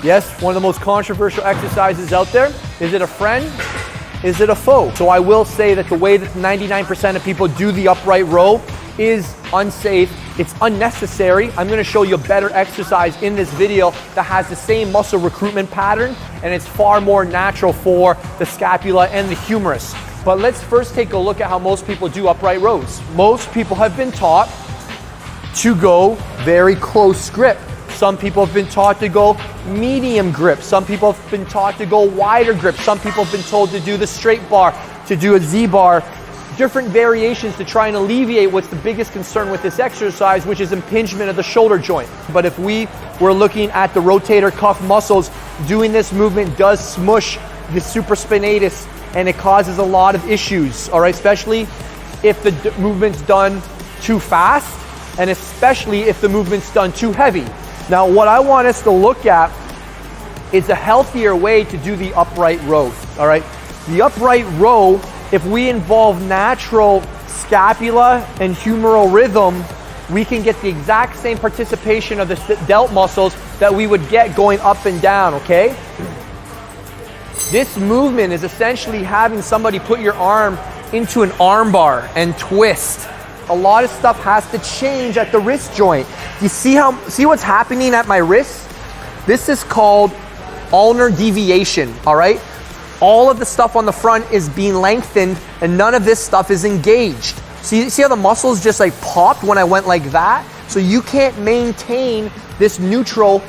Yes, one of the most controversial exercises out there. Is it a friend? Is it a foe? So I will say that the way that 99% of people do the upright row is unsafe. It's unnecessary. I'm gonna show you a better exercise in this video that has the same muscle recruitment pattern, and it's far more natural for the scapula and the humerus. But let's first take a look at how most people do upright rows. Most people have been taught to go very close grip. Some people have been taught to go medium grip. Some people have been taught to go wider grip. Some people have been told to do the straight bar, to do a Z bar. Different variations to try and alleviate what's the biggest concern with this exercise, which is impingement of the shoulder joint. But if we were looking at the rotator cuff muscles, doing this movement does smush the supraspinatus, and it causes a lot of issues, all right? Especially if the movement's done too fast, and especially if the movement's done too heavy. Now, what I want us to look at is a healthier way to do the upright row, all right? The upright row, if we involve natural scapula and humeral rhythm, we can get the exact same participation of the delt muscles that we would get going up and down, okay? This movement is essentially having somebody put your arm into an arm bar and twist. A lot of stuff has to change at the wrist joint. You see what's happening at my wrist? This is called ulnar deviation, all right? All of the stuff on the front is being lengthened and none of this stuff is engaged. See how the muscles just like popped when I went like that? So you can't maintain this neutral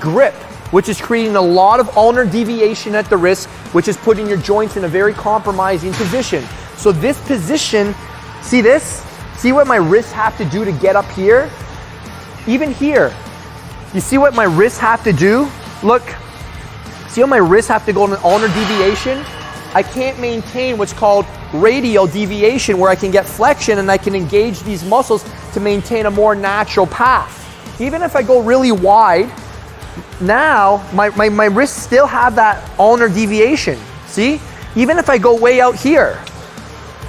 grip, which is creating a lot of ulnar deviation at the wrist, which is putting your joints in a very compromising position. So this position, see this? See what my wrists have to do to get up here? Even here, you see what my wrists have to do? Look, see how my wrists have to go in an ulnar deviation? I can't maintain what's called radial deviation, where I can get flexion and I can engage these muscles to maintain a more natural path. Even if I go really wide, now my wrists still have that ulnar deviation. See? Even if I go way out here,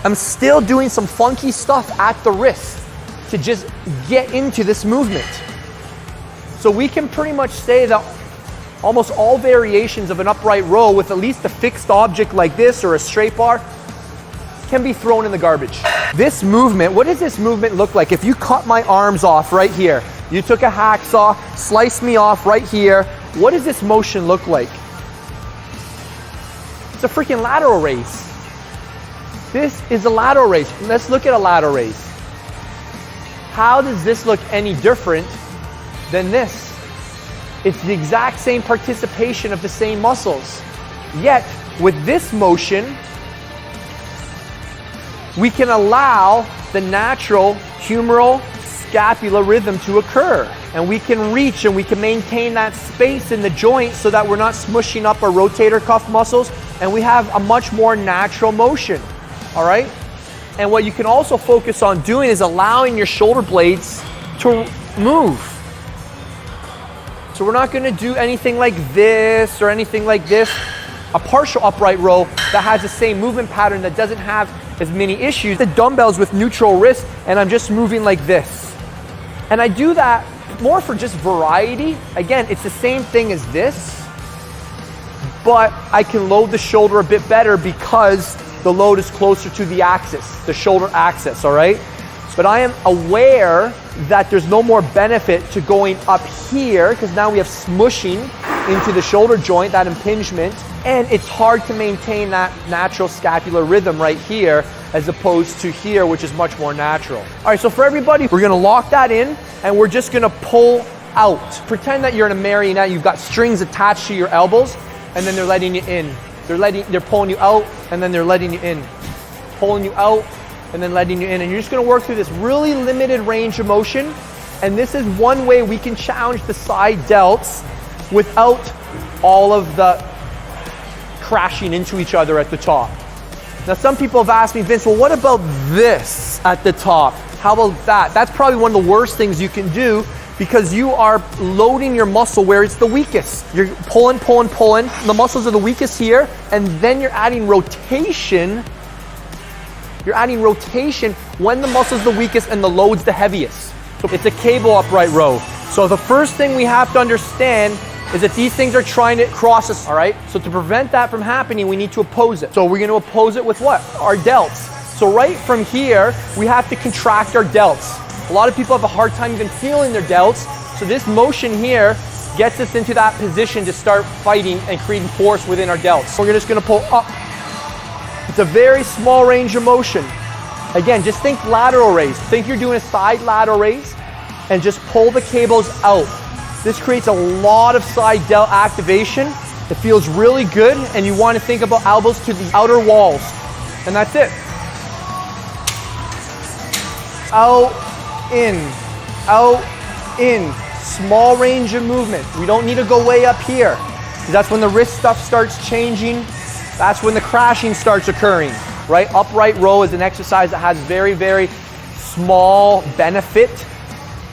I'm still doing some funky stuff at the wrist to just get into this movement. So we can pretty much say that almost all variations of an upright row with at least a fixed object like this or a straight bar can be thrown in the garbage. This movement, what does this movement look like? If you cut my arms off right here, you took a hacksaw, sliced me off right here, what does this motion look like? It's a freaking lateral raise. This is a lateral raise. Let's look at a lateral raise. How does this look any different than this? It's the exact same participation of the same muscles. Yet, with this motion, we can allow the natural humeral scapular rhythm to occur. And we can reach and we can maintain that space in the joint so that we're not smushing up our rotator cuff muscles, and we have a much more natural motion. All right? And what you can also focus on doing is allowing your shoulder blades to move. So we're not gonna do anything like this or anything like this. A partial upright row that has the same movement pattern, that doesn't have as many issues. The dumbbells with neutral wrist, and I'm just moving like this. And I do that more for just variety. Again, it's the same thing as this, but I can load the shoulder a bit better because the load is closer to the axis, the shoulder axis, all right? But I am aware that there's no more benefit to going up here, because now we have smushing into the shoulder joint, that impingement, and it's hard to maintain that natural scapular rhythm right here as opposed to here, which is much more natural. All right, so for everybody, we're gonna lock that in and we're just gonna pull out. Pretend that you're in a marionette, you've got strings attached to your elbows, and then they're letting you in. They're pulling you out, and then they're letting you in. Pulling you out, and then letting you in. And you're just gonna work through this really limited range of motion. And this is one way we can challenge the side delts without all of the crashing into each other at the top. Now, some people have asked me, Vince, well, what about this at the top? How about that? That's probably one of the worst things you can do, because you are loading your muscle where it's the weakest. You're pulling. The muscles are the weakest here, and then you're adding rotation. You're adding rotation when the muscle's the weakest and the load's the heaviest. So it's a cable upright row. So the first thing we have to understand is that these things are trying to cross us, all right? So to prevent that from happening, we need to oppose it. So we're gonna oppose it with what? Our delts. So right from here, we have to contract our delts. A lot of people have a hard time even feeling their delts. So this motion here gets us into that position to start fighting and creating force within our delts. We're just gonna pull up. It's a very small range of motion. Again, just think lateral raise. Think you're doing a side lateral raise and just pull the cables out. This creates a lot of side delt activation. It feels really good, and you want to think about elbows to the outer walls. And that's it. Out, in. Small range of movement. We don't need to go way up here, because that's when the wrist stuff starts changing. That's when the crashing starts occurring, right? Upright row is an exercise that has very, very small benefit.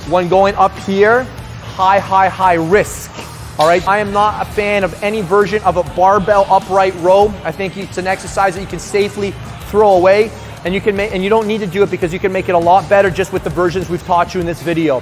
When going up here, high risk. All right, I am not a fan of any version of a barbell upright row. I think it's an exercise that you can safely throw away, and you don't need to do it because you can make it a lot better just with the versions we've taught you in this video.